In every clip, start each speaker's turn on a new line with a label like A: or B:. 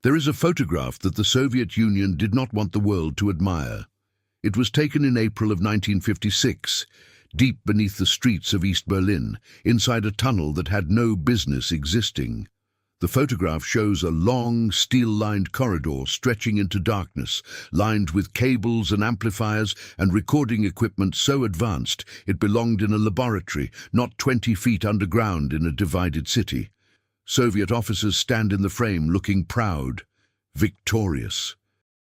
A: There is a photograph that the Soviet Union did not want the world to admire. It was taken in April of 1956, deep beneath the streets of East Berlin, inside a tunnel that had no business existing. The photograph shows a long, steel-lined corridor stretching into darkness, lined with cables and amplifiers and recording equipment so advanced it belonged in a laboratory, not 20 feet underground in a divided city. Soviet officers stand in the frame looking proud, victorious.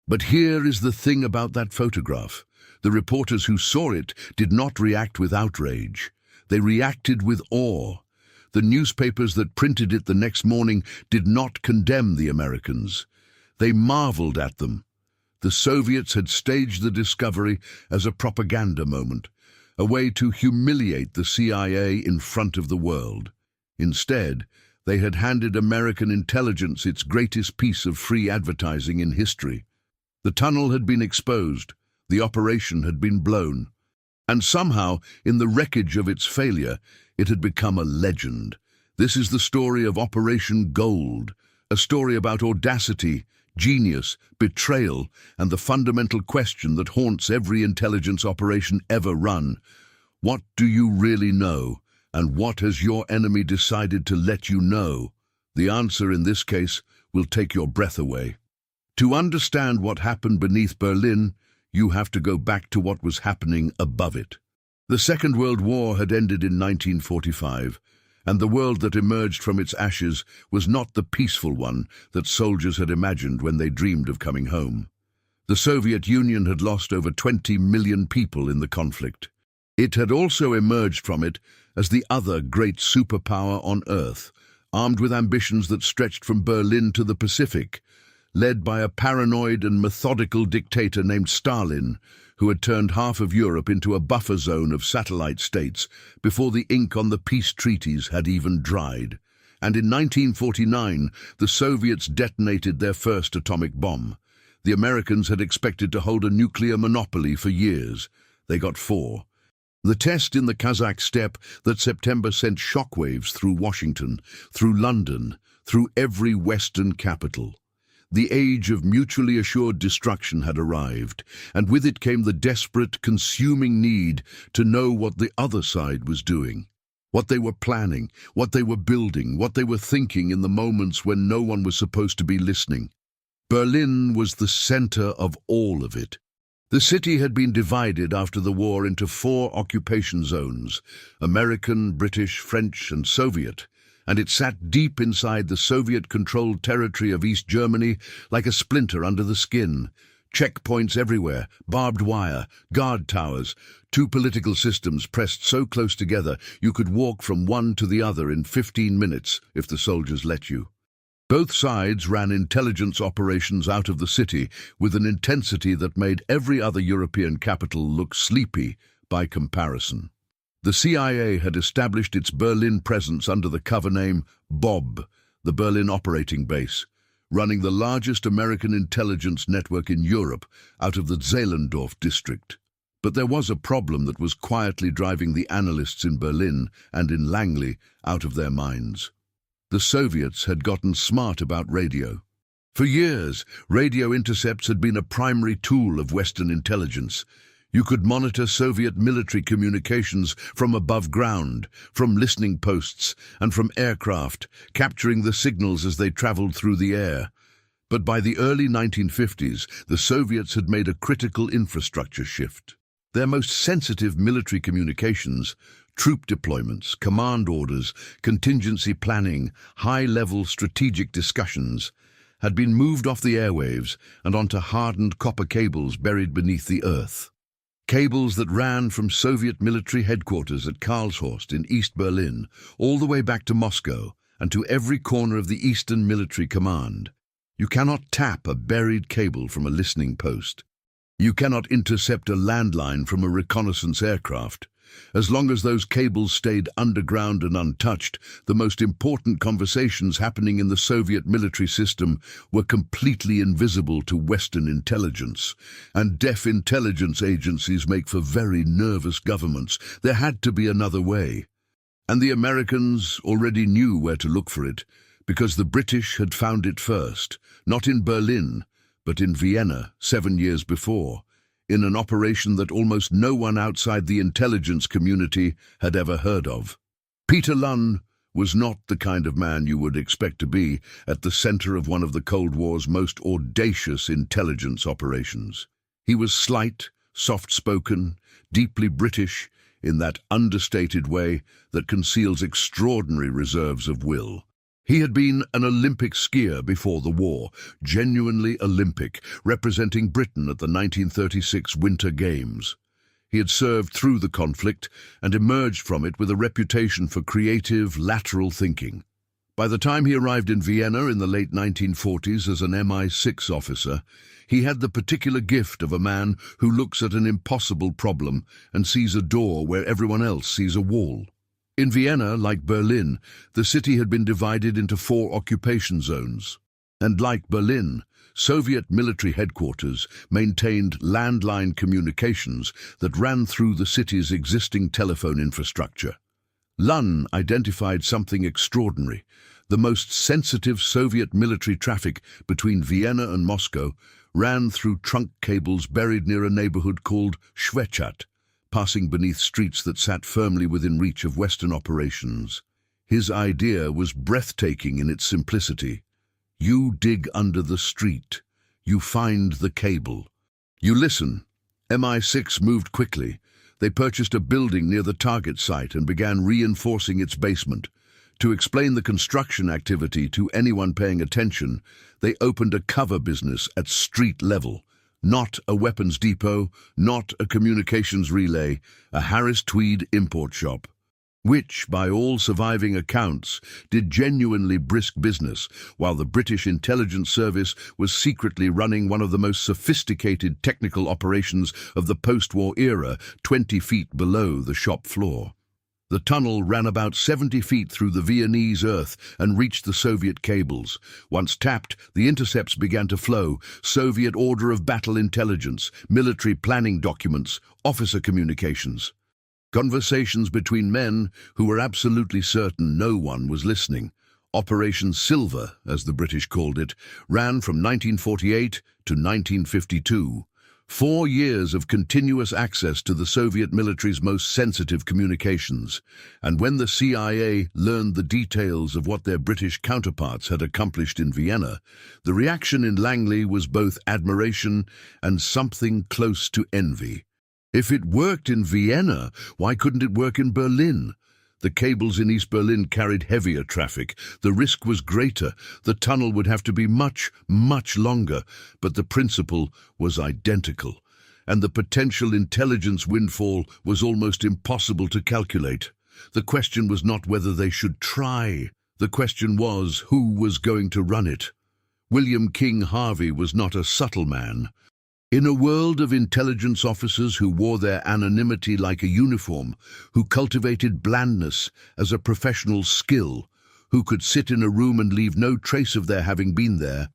A: But here is the thing about that photograph. The reporters who saw it did not react with outrage. They reacted with awe. The newspapers that printed it the next morning did not condemn the Americans. They marveled at them. The Soviets had staged the discovery as a propaganda moment, a way to humiliate the CIA in front of the world. Instead, they had handed American intelligence its greatest piece of free advertising in history. The tunnel had been exposed, the operation had been blown, and somehow, in the wreckage of its failure, it had become a legend. This is the story of Operation Gold, a story about audacity, genius, betrayal, and the fundamental question that haunts every intelligence operation ever run. What do you really know, and what has your enemy decided to let you know? The answer in this case will take your breath away. To understand what happened beneath Berlin, you have to go back to what was happening above it. The Second World War had ended in 1945, and the world that emerged from its ashes was not the peaceful one that soldiers had imagined when they dreamed of coming home. The Soviet Union had lost over 20 million people in the conflict. It had also emerged from it as the other great superpower on Earth, armed with ambitions that stretched from Berlin to the Pacific, led by a paranoid and methodical dictator named Stalin, who had turned half of Europe into a buffer zone of satellite states before the ink on the peace treaties had even dried. And in 1949, the Soviets detonated their first atomic bomb. The Americans had expected to hold a nuclear monopoly for years. They got 4. The test in the Kazakh steppe that September sent shockwaves through Washington, through London, through every Western capital. The age of mutually assured destruction had arrived, and with it came the desperate, consuming need to know what the other side was doing, what they were planning, what they were building, what they were thinking in the moments when no one was supposed to be listening. Berlin was the center of all of it. The city had been divided after the war into 4 occupation zones, American, British, French, and Soviet, and it sat deep inside the Soviet-controlled territory of East Germany like a splinter under the skin. Checkpoints everywhere, barbed wire, guard towers, 2 political systems pressed so close together you could walk from one to the other in 15 minutes if the soldiers let you. Both sides ran intelligence operations out of the city with an intensity that made every other European capital look sleepy by comparison. The CIA had established its Berlin presence under the cover name BOB, the Berlin Operating Base, running the largest American intelligence network in Europe out of the Zehlendorf district. But there was a problem that was quietly driving the analysts in Berlin and in Langley out of their minds. The Soviets had gotten smart about radio. For years, radio intercepts had been a primary tool of Western intelligence. You could monitor Soviet military communications from above ground, from listening posts, and from aircraft, capturing the signals as they traveled through the air. But by the early 1950s, the Soviets had made a critical infrastructure shift. Their most sensitive military communications, troop deployments, command orders, contingency planning, high-level strategic discussions, had been moved off the airwaves and onto hardened copper cables buried beneath the earth. Cables that ran from Soviet military headquarters at Karlshorst in East Berlin all the way back to Moscow and to every corner of the Eastern Military Command. You cannot tap a buried cable from a listening post. You cannot intercept a landline from a reconnaissance aircraft. As long as those cables stayed underground and untouched, the most important conversations happening in the Soviet military system were completely invisible to Western intelligence. And deaf intelligence agencies make for very nervous governments. There had to be another way. And the Americans already knew where to look for it, because the British had found it first, not in Berlin, but in Vienna 7 years before, in an operation that almost no one outside the intelligence community had ever heard of. Peter Lunn was not the kind of man you would expect to be at the center of one of the Cold War's most audacious intelligence operations. He was slight, soft-spoken, deeply British, in that understated way that conceals extraordinary reserves of will. He had been an Olympic skier before the war, genuinely Olympic, representing Britain at the 1936 Winter Games. He had served through the conflict and emerged from it with a reputation for creative, lateral thinking. By the time he arrived in Vienna in the late 1940s as an MI6 officer, he had the particular gift of a man who looks at an impossible problem and sees a door where everyone else sees a wall. In Vienna, like Berlin, the city had been divided into 4 occupation zones. And like Berlin, Soviet military headquarters maintained landline communications that ran through the city's existing telephone infrastructure. Lunn identified something extraordinary. The most sensitive Soviet military traffic between Vienna and Moscow ran through trunk cables buried near a neighborhood called Schwechat, passing beneath streets that sat firmly within reach of Western operations. His idea was breathtaking in its simplicity. You dig under the street. You find the cable. You listen. MI6 moved quickly. They purchased a building near the target site and began reinforcing its basement. To explain the construction activity to anyone paying attention, they opened a cover business at street level. Not a weapons depot, not a communications relay, a Harris Tweed import shop, which, by all surviving accounts, did genuinely brisk business, while the British intelligence service was secretly running one of the most sophisticated technical operations of the post-war era 20 feet below the shop floor. The tunnel ran about 70 feet through the Viennese earth and reached the Soviet cables. Once tapped, the intercepts began to flow: Soviet order of battle intelligence, military planning documents, officer communications. Conversations between men who were absolutely certain no one was listening. Operation Silver, as the British called it, ran from 1948 to 1952. 4 years of continuous access to the Soviet military's most sensitive communications, and when the CIA learned the details of what their British counterparts had accomplished in Vienna, the reaction in Langley was both admiration and something close to envy. If it worked in Vienna, why couldn't it work in Berlin? The cables in East Berlin carried heavier traffic. The risk was greater. The tunnel would have to be much, much longer, but the principle was identical, and the potential intelligence windfall was almost impossible to calculate. The question was not whether they should try. The question was who was going to run it. William King Harvey was not a subtle man. In a world of intelligence officers who wore their anonymity like a uniform, who cultivated blandness as a professional skill, who could sit in a room and leave no trace of their having been there,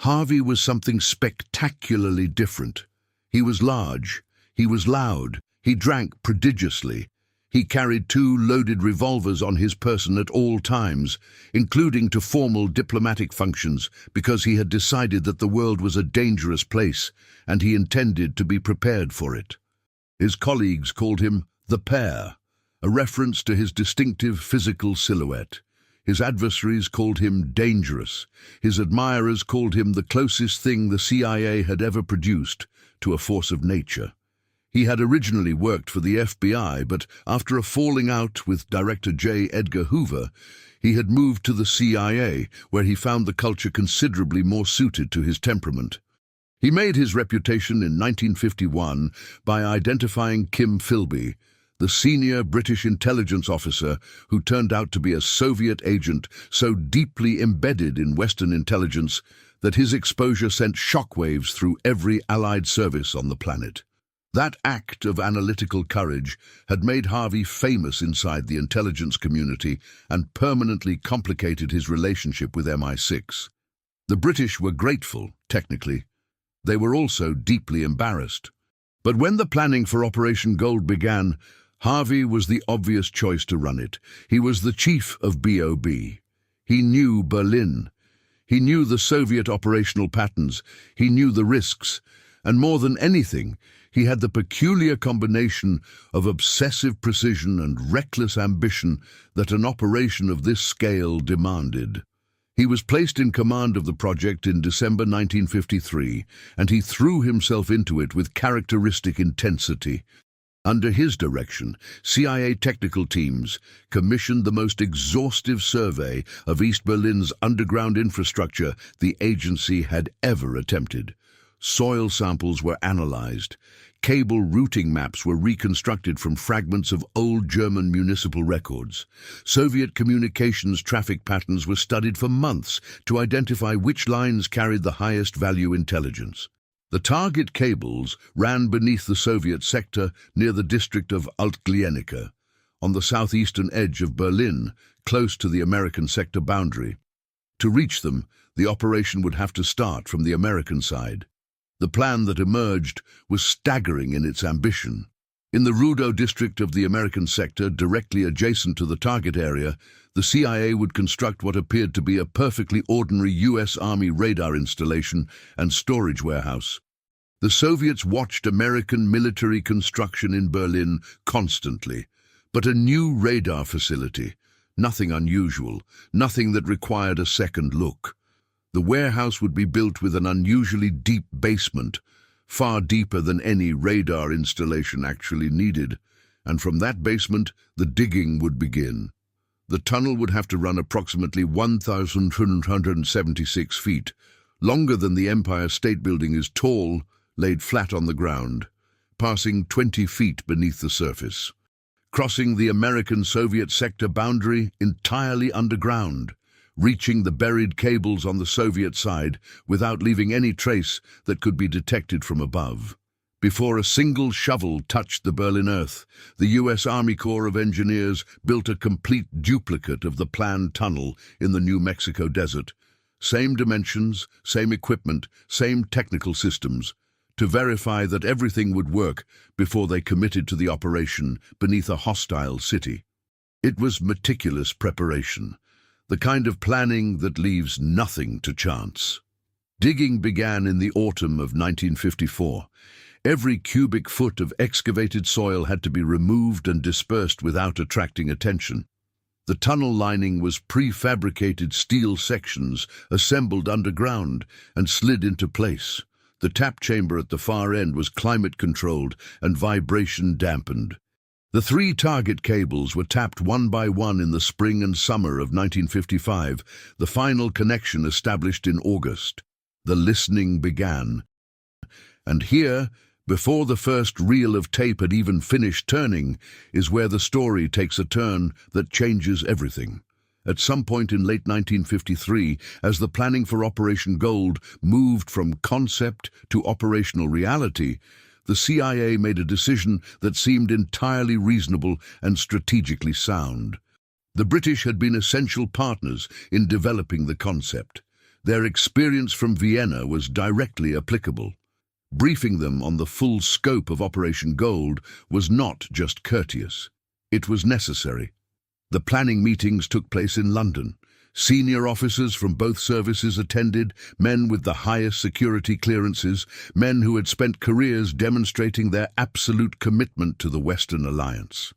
A: Harvey was something spectacularly different. He was large, he was loud, he drank prodigiously. He carried 2 loaded revolvers on his person at all times, including to formal diplomatic functions, because he had decided that the world was a dangerous place, and he intended to be prepared for it. His colleagues called him the Pear, a reference to his distinctive physical silhouette. His adversaries called him dangerous. His admirers called him the closest thing the CIA had ever produced to a force of nature. He had originally worked for the FBI, but after a falling out with Director J. Edgar Hoover, he had moved to the CIA, where he found the culture considerably more suited to his temperament. He made his reputation in 1951 by identifying Kim Philby, the senior British intelligence officer who turned out to be a Soviet agent so deeply embedded in Western intelligence that his exposure sent shockwaves through every Allied service on the planet. That act of analytical courage had made Harvey famous inside the intelligence community and permanently complicated his relationship with MI6. The British were grateful, technically. They were also deeply embarrassed. But when the planning for Operation Gold began, Harvey was the obvious choice to run it. He was the chief of BOB. He knew Berlin. He knew the Soviet operational patterns. He knew the risks. And more than anything, he had the peculiar combination of obsessive precision and reckless ambition that an operation of this scale demanded. He was placed in command of the project in December 1953, and he threw himself into it with characteristic intensity. Under his direction, CIA technical teams commissioned the most exhaustive survey of East Berlin's underground infrastructure the agency had ever attempted. Soil samples were analyzed. Cable routing maps were reconstructed from fragments of old German municipal records. Soviet communications traffic patterns were studied for months to identify which lines carried the highest value intelligence. The target cables ran beneath the Soviet sector near the district of Alt-Glienicke, on the southeastern edge of Berlin, close to the American sector boundary. To reach them, the operation would have to start from the American side. The plan that emerged was staggering in its ambition. In the Rudow district of the American sector, directly adjacent to the target area, the CIA would construct what appeared to be a perfectly ordinary U.S. Army radar installation and storage warehouse. The Soviets watched American military construction in Berlin constantly, but a new radar facility, nothing unusual, nothing that required a second look. The warehouse would be built with an unusually deep basement, far deeper than any radar installation actually needed, and from that basement the digging would begin. The tunnel would have to run approximately 1,276 feet, longer than the Empire State Building is tall, laid flat on the ground, passing 20 feet beneath the surface, crossing the American-Soviet sector boundary entirely underground, reaching the buried cables on the Soviet side without leaving any trace that could be detected from above. Before a single shovel touched the Berlin earth, the U.S. Army Corps of Engineers built a complete duplicate of the planned tunnel in the New Mexico desert. Same dimensions, same equipment, same technical systems, to verify that everything would work before they committed to the operation beneath a hostile city. It was meticulous preparation, the kind of planning that leaves nothing to chance. Digging began in the autumn of 1954. Every cubic foot of excavated soil had to be removed and dispersed without attracting attention. The tunnel lining was prefabricated steel sections assembled underground and slid into place. The tap chamber at the far end was climate-controlled and vibration-dampened. The 3 target cables were tapped one by one in the spring and summer of 1955, the final connection established in August. The listening began. And here, before the first reel of tape had even finished turning, is where the story takes a turn that changes everything. At some point in late 1953, as the planning for Operation Gold moved from concept to operational reality, the CIA made a decision that seemed entirely reasonable and strategically sound. The British had been essential partners in developing the concept. Their experience from Vienna was directly applicable. Briefing them on the full scope of Operation Gold was not just courteous. It was necessary. The planning meetings took place in London. Senior officers from both services attended, men with the highest security clearances, men who had spent careers demonstrating their absolute commitment to the Western Alliance.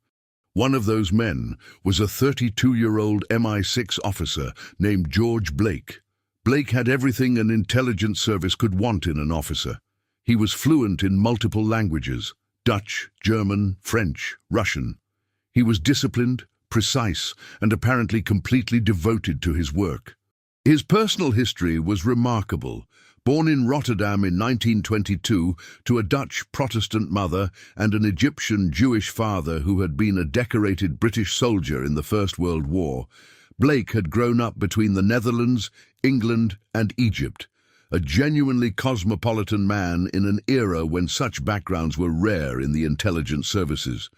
A: One of those men was a 32-year-old MI6 officer named George Blake. Blake had everything an intelligence service could want in an officer. He was fluent in multiple languages: Dutch, German, French, Russian. He was disciplined, precise, and apparently completely devoted to his work. His personal history was remarkable. Born in Rotterdam in 1922 to a Dutch Protestant mother and an Egyptian Jewish father who had been a decorated British soldier in the First World War, Blake had grown up between the Netherlands, England, and Egypt, a genuinely cosmopolitan man in an era when such backgrounds were rare in the intelligence services.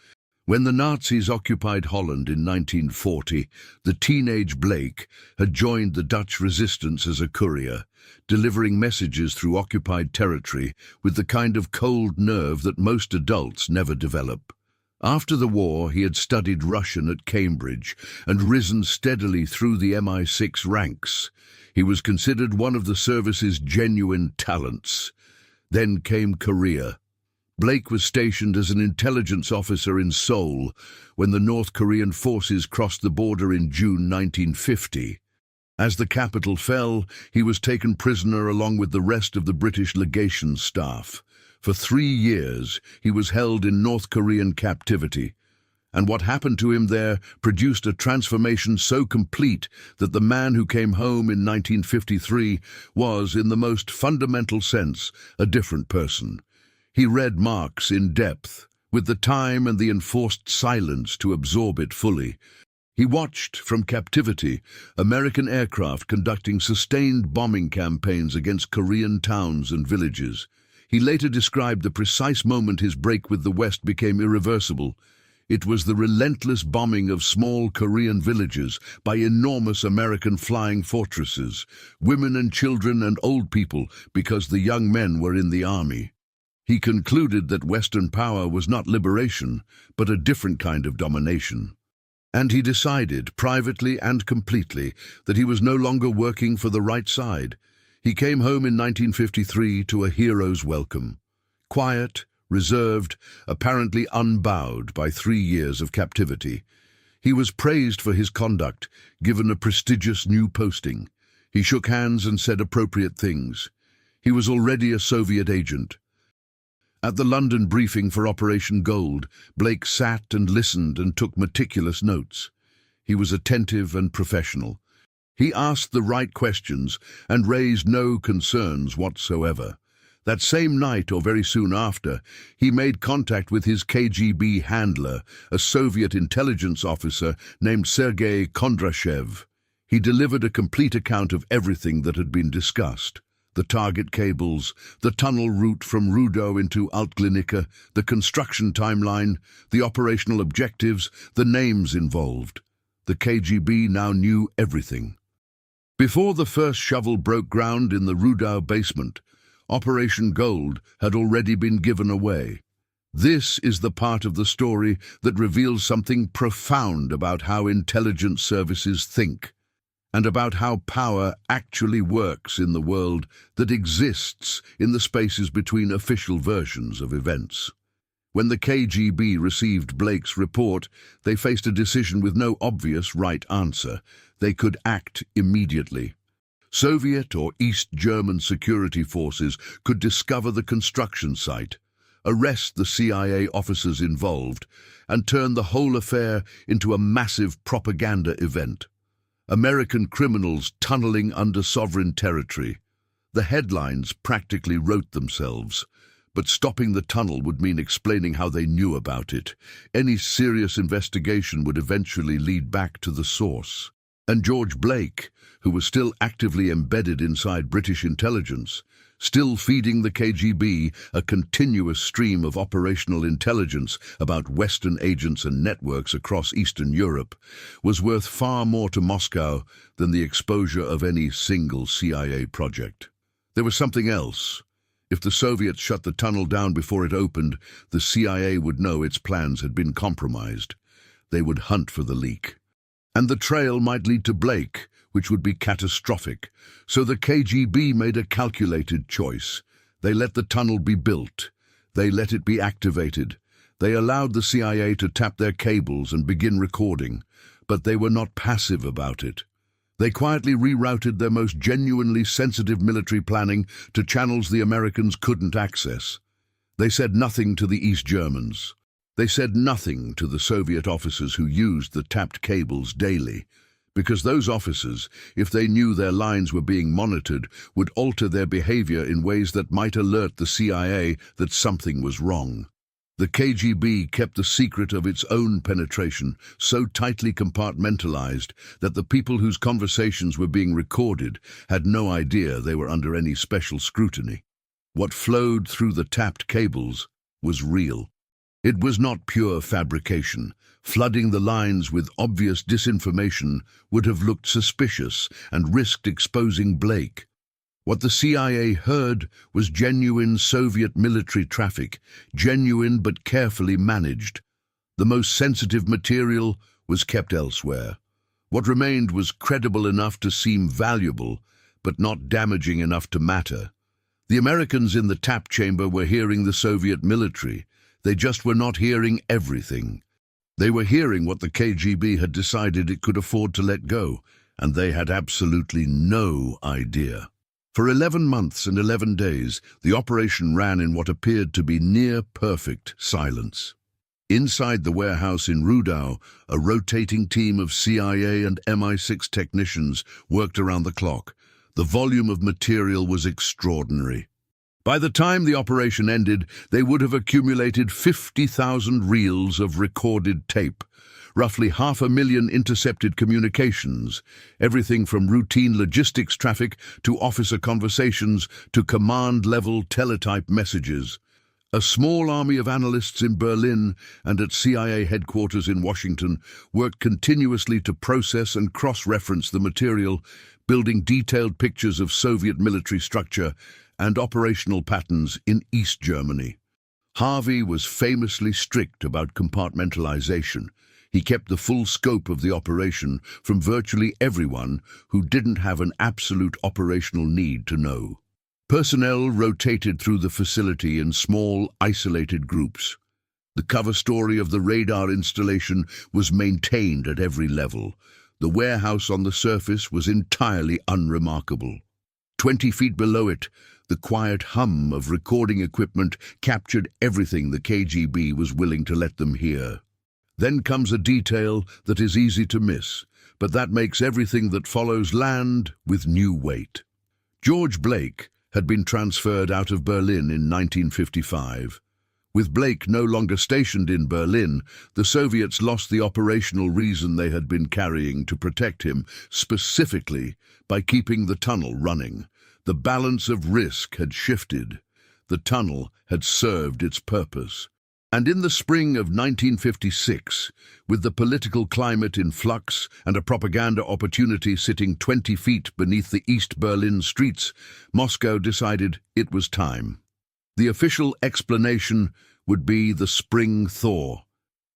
A: When the Nazis occupied Holland in 1940, the teenage Blake had joined the Dutch resistance as a courier, delivering messages through occupied territory with the kind of cold nerve that most adults never develop. After the war, he had studied Russian at Cambridge and risen steadily through the MI6 ranks. He was considered one of the service's genuine talents. Then came Korea. Blake was stationed as an intelligence officer in Seoul when the North Korean forces crossed the border in June 1950. As the capital fell, he was taken prisoner along with the rest of the British legation staff. For 3 years, he was held in North Korean captivity, and what happened to him there produced a transformation so complete that the man who came home in 1953 was, in the most fundamental sense, a different person. He read Marx in depth, with the time and the enforced silence to absorb it fully. He watched, from captivity, American aircraft conducting sustained bombing campaigns against Korean towns and villages. He later described the precise moment his break with the West became irreversible. It was the relentless bombing of small Korean villages by enormous American flying fortresses, women and children and old people, because the young men were in the army. He concluded that Western power was not liberation, but a different kind of domination. And he decided, privately and completely, that he was no longer working for the right side. He came home in 1953 to a hero's welcome. Quiet, reserved, apparently unbowed by 3 years of captivity. He was praised for his conduct, given a prestigious new posting. He shook hands and said appropriate things. He was already a Soviet agent. At the London briefing for Operation Gold, Blake sat and listened and took meticulous notes. He was attentive and professional. He asked the right questions and raised no concerns whatsoever. That same night, or very soon after, he made contact with his KGB handler, a Soviet intelligence officer named Sergei Kondrashev. He delivered a complete account of everything that had been discussed. The target cables, the tunnel route from Rudow into Altglinica, the construction timeline, the operational objectives, the names involved. The KGB now knew everything. Before the first shovel broke ground in the Rudow basement, Operation Gold had already been given away. This is the part of the story that reveals something profound about how intelligence services think, and about how power actually works in the world that exists in the spaces between official versions of events. When the KGB received Blake's report, they faced a decision with no obvious right answer. They could act immediately. Soviet or East German security forces could discover the construction site, arrest the CIA officers involved, and turn the whole affair into a massive propaganda event. American criminals tunneling under sovereign territory. The headlines practically wrote themselves, but stopping the tunnel would mean explaining how they knew about it. Any serious investigation would eventually lead back to the source. And George Blake, who was still actively embedded inside British intelligence, still feeding the KGB a continuous stream of operational intelligence about Western agents and networks across Eastern Europe, was worth far more to Moscow than the exposure of any single CIA project. There was something else. If the Soviets shut the tunnel down before it opened, the CIA would know its plans had been compromised. They would hunt for the leak. And the trail might lead to Blake, which would be catastrophic. So the KGB made a calculated choice. They let the tunnel be built. They let it be activated. They allowed the CIA to tap their cables and begin recording. But they were not passive about it. They quietly rerouted their most genuinely sensitive military planning to channels the Americans couldn't access. They said nothing to the East Germans. They said nothing to the Soviet officers who used the tapped cables daily, because those officers, if they knew their lines were being monitored, would alter their behavior in ways that might alert the CIA that something was wrong. The KGB kept the secret of its own penetration so tightly compartmentalized that the people whose conversations were being recorded had no idea they were under any special scrutiny. What flowed through the tapped cables was real. It was not pure fabrication. Flooding the lines with obvious disinformation would have looked suspicious and risked exposing Blake. What the CIA heard was genuine Soviet military traffic, genuine but carefully managed. The most sensitive material was kept elsewhere. What remained was credible enough to seem valuable, but not damaging enough to matter. The Americans in the tap chamber were hearing the Soviet military. They just were not hearing everything. They were hearing what the KGB had decided it could afford to let go, and they had absolutely no idea. For 11 months and 11 days, the operation ran in what appeared to be near-perfect silence. Inside the warehouse in Rudow, a rotating team of CIA and MI6 technicians worked around the clock. The volume of material was extraordinary. By the time the operation ended, they would have accumulated 50,000 reels of recorded tape, roughly 500,000 intercepted communications, everything from routine logistics traffic to officer conversations to command-level teletype messages. A small army of analysts in Berlin and at CIA headquarters in Washington worked continuously to process and cross-reference the material, building detailed pictures of Soviet military structure and operational patterns in East Germany. Harvey was famously strict about compartmentalization. He kept the full scope of the operation from virtually everyone who didn't have an absolute operational need to know. Personnel rotated through the facility in small, isolated groups. The cover story of the radar installation was maintained at every level. The warehouse on the surface was entirely unremarkable. 20 feet below it, the quiet hum of recording equipment captured everything the KGB was willing to let them hear. Then comes a detail that is easy to miss, but that makes everything that follows land with new weight. George Blake had been transferred out of Berlin in 1955. With Blake no longer stationed in Berlin, the Soviets lost the operational reason they had been carrying to protect him, specifically by keeping the tunnel running. The balance of risk had shifted. The tunnel had served its purpose. And in the spring of 1956, with the political climate in flux and a propaganda opportunity sitting 20 feet beneath the East Berlin streets, Moscow decided it was time. The official explanation would be the spring thaw.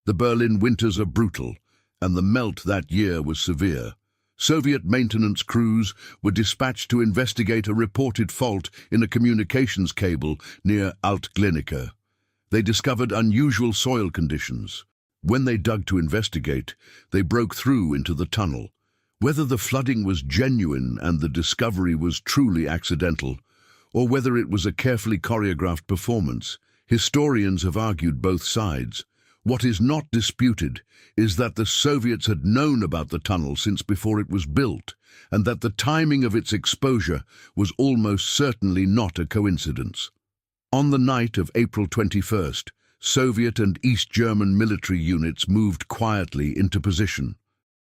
A: The Berlin winters are brutal, and the melt that year was severe. Soviet maintenance crews were dispatched to investigate a reported fault in a communications cable near Alt-Glienicke. They discovered unusual soil conditions. When they dug to investigate, they broke through into the tunnel. Whether the flooding was genuine and the discovery was truly accidental, or whether it was a carefully choreographed performance, historians have argued both sides. What is not disputed is that the Soviets had known about the tunnel since before it was built, and that the timing of its exposure was almost certainly not a coincidence. On the night of April 21st, Soviet and East German military units moved quietly into position.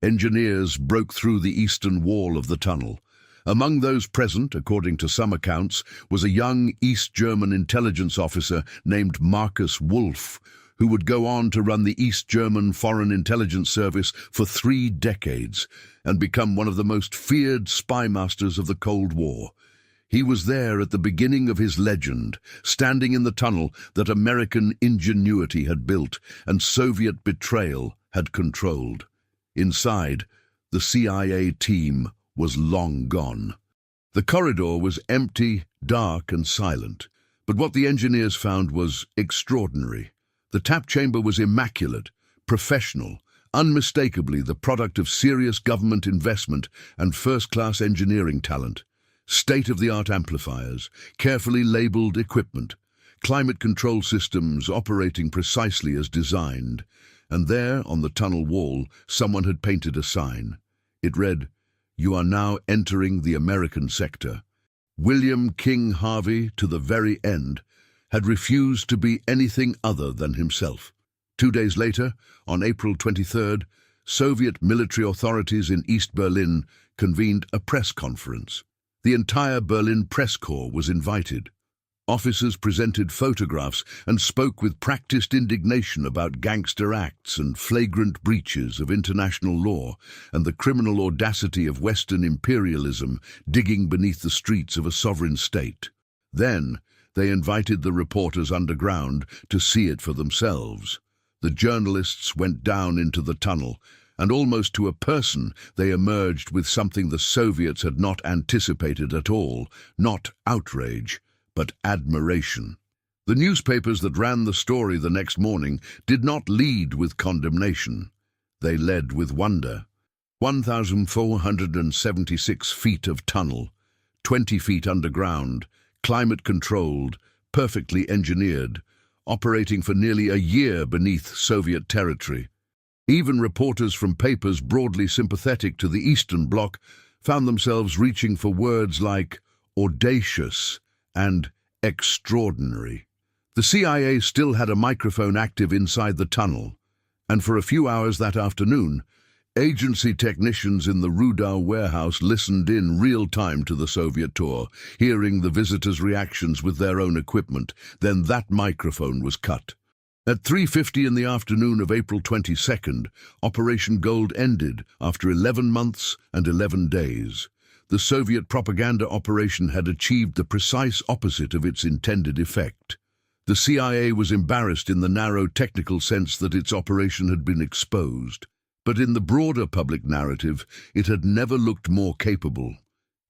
A: Engineers broke through the eastern wall of the tunnel. Among those present, according to some accounts, was a young East German intelligence officer named Marcus Wolf, who would go on to run the East German Foreign Intelligence Service for 3 decades and become one of the most feared spy masters of the Cold War. He was there at the beginning of his legend, standing in the tunnel that American ingenuity had built and Soviet betrayal had controlled. Inside, the CIA team was long gone. The corridor was empty, dark and silent, but what the engineers found was extraordinary. The tap chamber was immaculate, professional, unmistakably the product of serious government investment and first-class engineering talent. State-of-the-art amplifiers, carefully labeled equipment, climate control systems operating precisely as designed. And there, on the tunnel wall, someone had painted a sign. It read, "You are now entering the American sector." William King Harvey, to the very end, had refused to be anything other than himself. 2 days later, on April 23rd, Soviet military authorities in East Berlin convened a press conference. The entire Berlin press corps was invited. Officers presented photographs and spoke with practiced indignation about gangster acts and flagrant breaches of international law and the criminal audacity of Western imperialism digging beneath the streets of a sovereign state. Then, they invited the reporters underground to see it for themselves. The journalists went down into the tunnel, and almost to a person they emerged with something the Soviets had not anticipated at all, not outrage, but admiration. The newspapers that ran the story the next morning did not lead with condemnation. They led with wonder. 1,476 feet of tunnel, 20 feet underground, climate-controlled, perfectly engineered, operating for nearly a year beneath Soviet territory. Even reporters from papers broadly sympathetic to the Eastern Bloc found themselves reaching for words like audacious and extraordinary. The CIA still had a microphone active inside the tunnel, and for a few hours that afternoon, agency technicians in the Rudow warehouse listened in real time to the Soviet tour, hearing the visitors' reactions with their own equipment. Then that microphone was cut. At 3:50 in the afternoon of April 22nd, Operation Gold ended after 11 months and 11 days. The Soviet propaganda operation had achieved the precise opposite of its intended effect. The CIA was embarrassed in the narrow technical sense that its operation had been exposed. But in the broader public narrative, it had never looked more capable.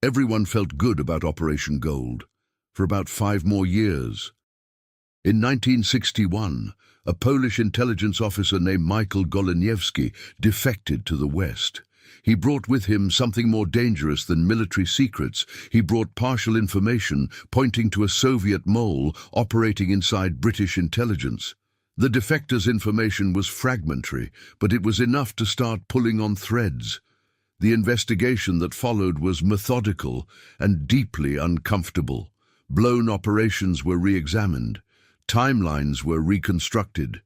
A: Everyone felt good about Operation Gold for about 5 more years. In 1961, a Polish intelligence officer named Michael Goleniewski defected to the West. He brought with him something more dangerous than military secrets. He brought partial information pointing to a Soviet mole operating inside British intelligence. The defector's information was fragmentary, but it was enough to start pulling on threads. The investigation that followed was methodical and deeply uncomfortable. Blown operations were re-examined. Timelines were reconstructed.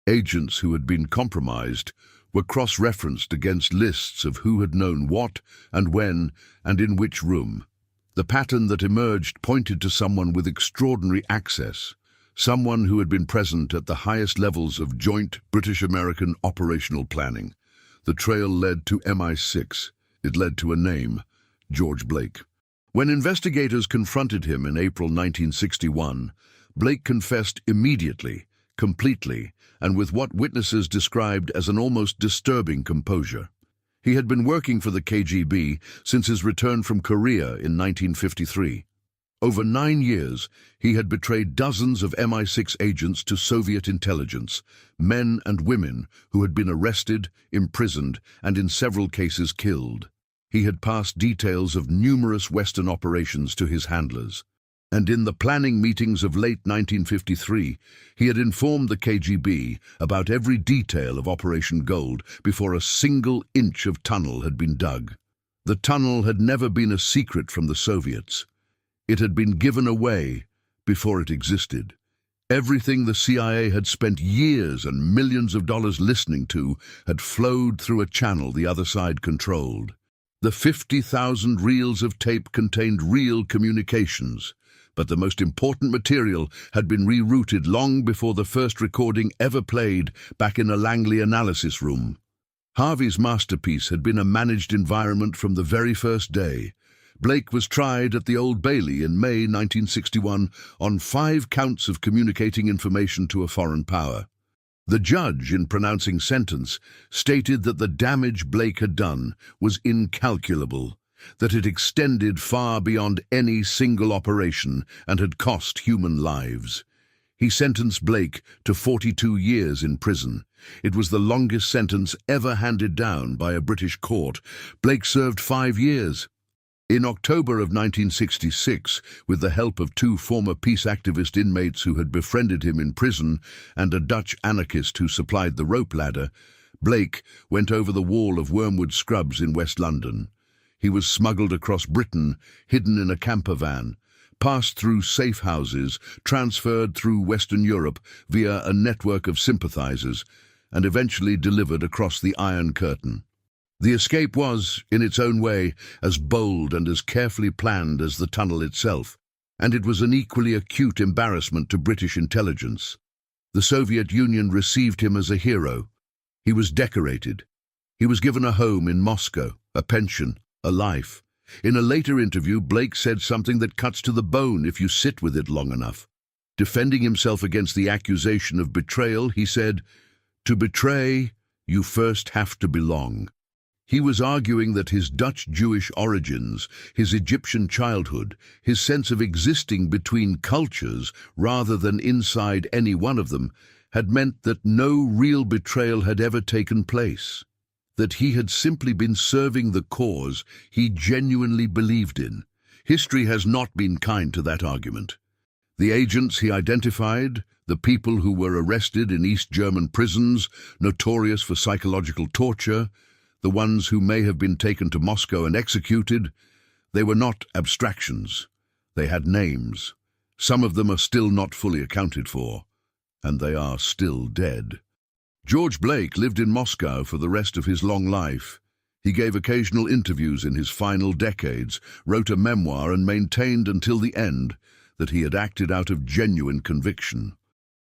A: Agents who had been compromised were cross-referenced against lists of who had known what and when and in which room. The pattern that emerged pointed to someone with extraordinary access, someone who had been present at the highest levels of joint British-American operational planning. The trail led to MI6. It led to a name, George Blake. When investigators confronted him in April 1961, Blake confessed immediately, completely, and with what witnesses described as an almost disturbing composure. He had been working for the KGB since his return from Korea in 1953. Over 9 years, he had betrayed dozens of MI6 agents to Soviet intelligence, men and women who had been arrested, imprisoned, and in several cases killed. He had passed details of numerous Western operations to his handlers. And in the planning meetings of late 1953, he had informed the KGB about every detail of Operation Gold before a single inch of tunnel had been dug. The tunnel had never been a secret from the Soviets. It had been given away before it existed. Everything the CIA had spent years and millions of dollars listening to had flowed through a channel the other side controlled. The 50,000 reels of tape contained real communications, but the most important material had been rerouted long before the first recording ever played back in a Langley analysis room. Harvey's masterpiece had been a managed environment from the very first day. Blake was tried at the Old Bailey in May 1961 on 5 counts of communicating information to a foreign power. The judge, in pronouncing sentence, stated that the damage Blake had done was incalculable, that it extended far beyond any single operation and had cost human lives. He sentenced Blake to 42 years in prison. It was the longest sentence ever handed down by a British court. Blake served 5 years. In October of 1966, with the help of 2 former peace activist inmates who had befriended him in prison and a Dutch anarchist who supplied the rope ladder, Blake went over the wall of Wormwood Scrubs in West London. He was smuggled across Britain, hidden in a camper van, passed through safe houses, transferred through Western Europe via a network of sympathizers, and eventually delivered across the Iron Curtain. The escape was, in its own way, as bold and as carefully planned as the tunnel itself, and it was an equally acute embarrassment to British intelligence. The Soviet Union received him as a hero. He was decorated. He was given a home in Moscow, a pension, a life. In a later interview, Blake said something that cuts to the bone if you sit with it long enough. Defending himself against the accusation of betrayal, he said, To betray, you first have to belong. He was arguing that his Dutch-Jewish origins, his Egyptian childhood, his sense of existing between cultures rather than inside any one of them, had meant that no real betrayal had ever taken place, that he had simply been serving the cause he genuinely believed in. History has not been kind to that argument. The agents he identified, the people who were arrested in East German prisons, notorious for psychological torture, the ones who may have been taken to Moscow and executed, they were not abstractions. They had names. Some of them are still not fully accounted for, and they are still dead. George Blake lived in Moscow for the rest of his long life. He gave occasional interviews in his final decades, wrote a memoir, and maintained until the end that he had acted out of genuine conviction.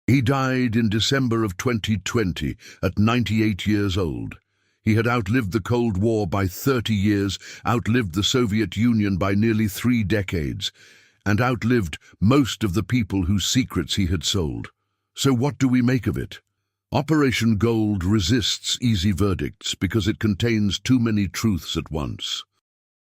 A: He died in December of 2020 at 98 years old. He had outlived the Cold War by 30 years, outlived the Soviet Union by nearly 3 decades, and outlived most of the people whose secrets he had sold. So what do we make of it? Operation Gold resists easy verdicts because it contains too many truths at once.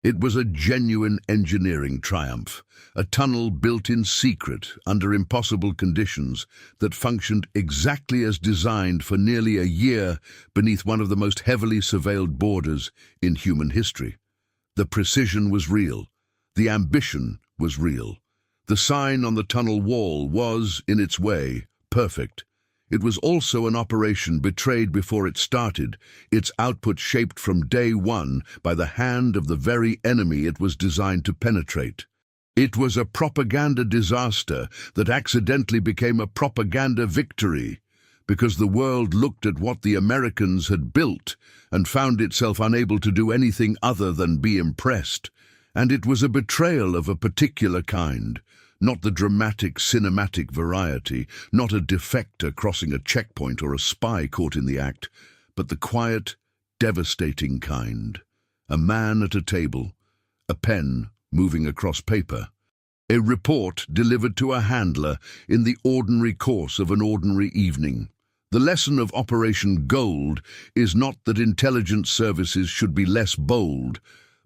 A: It was a genuine engineering triumph, a tunnel built in secret under impossible conditions that functioned exactly as designed for nearly a year beneath one of the most heavily surveilled borders in human history. The precision was real. The ambition was real. The sign on the tunnel wall was, in its way, perfect. It was also an operation betrayed before it started, its output shaped from day one by the hand of the very enemy it was designed to penetrate. It was a propaganda disaster that accidentally became a propaganda victory, because the world looked at what the Americans had built and found itself unable to do anything other than be impressed. And it was a betrayal of a particular kind. Not the dramatic, cinematic variety, not a defector crossing a checkpoint or a spy caught in the act, but the quiet, devastating kind. A man at a table, a pen moving across paper, a report delivered to a handler in the ordinary course of an ordinary evening. The lesson of Operation Gold is not that intelligence services should be less bold.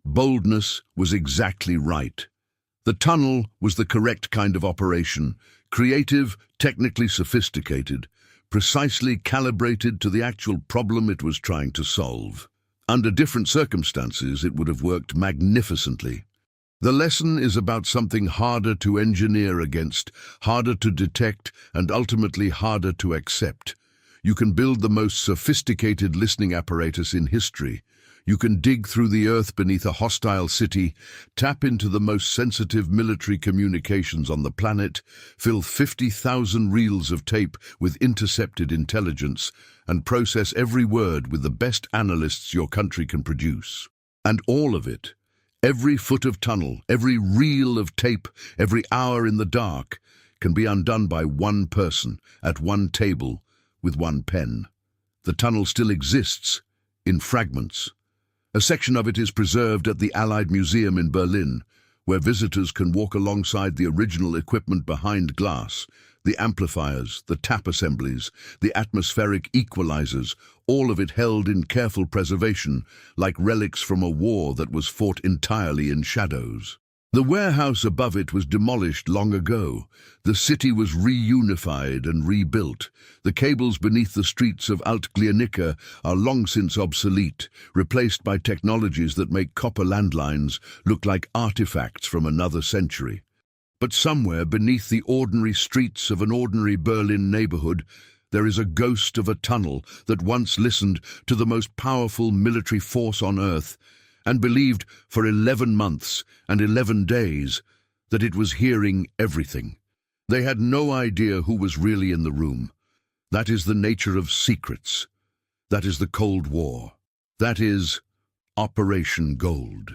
A: Boldness was exactly right. The tunnel was the correct kind of operation, creative, technically sophisticated, precisely calibrated to the actual problem it was trying to solve. Under different circumstances, it would have worked magnificently. The lesson is about something harder to engineer against, harder to detect, and ultimately harder to accept. You can build the most sophisticated listening apparatus in history. You can dig through the earth beneath a hostile city, tap into the most sensitive military communications on the planet, fill 50,000 reels of tape with intercepted intelligence, and process every word with the best analysts your country can produce. And all of it, every foot of tunnel, every reel of tape, every hour in the dark, can be undone by one person, at one table, with one pen. The tunnel still exists, in fragments. A section of it is preserved at the Allied Museum in Berlin, where visitors can walk alongside the original equipment behind glass, the amplifiers, the tap assemblies, the atmospheric equalizers, all of it held in careful preservation, like relics from a war that was fought entirely in shadows. The warehouse above it was demolished long ago. The city was reunified and rebuilt. The cables beneath the streets of Alt-Glienicke are long since obsolete, replaced by technologies that make copper landlines look like artifacts from another century. But somewhere beneath the ordinary streets of an ordinary Berlin neighborhood, there is a ghost of a tunnel that once listened to the most powerful military force on Earth, and believed for 11 months and 11 days that it was hearing everything. They had no idea who was really in the room. That is the nature of secrets. That is the Cold War. That is Operation Gold.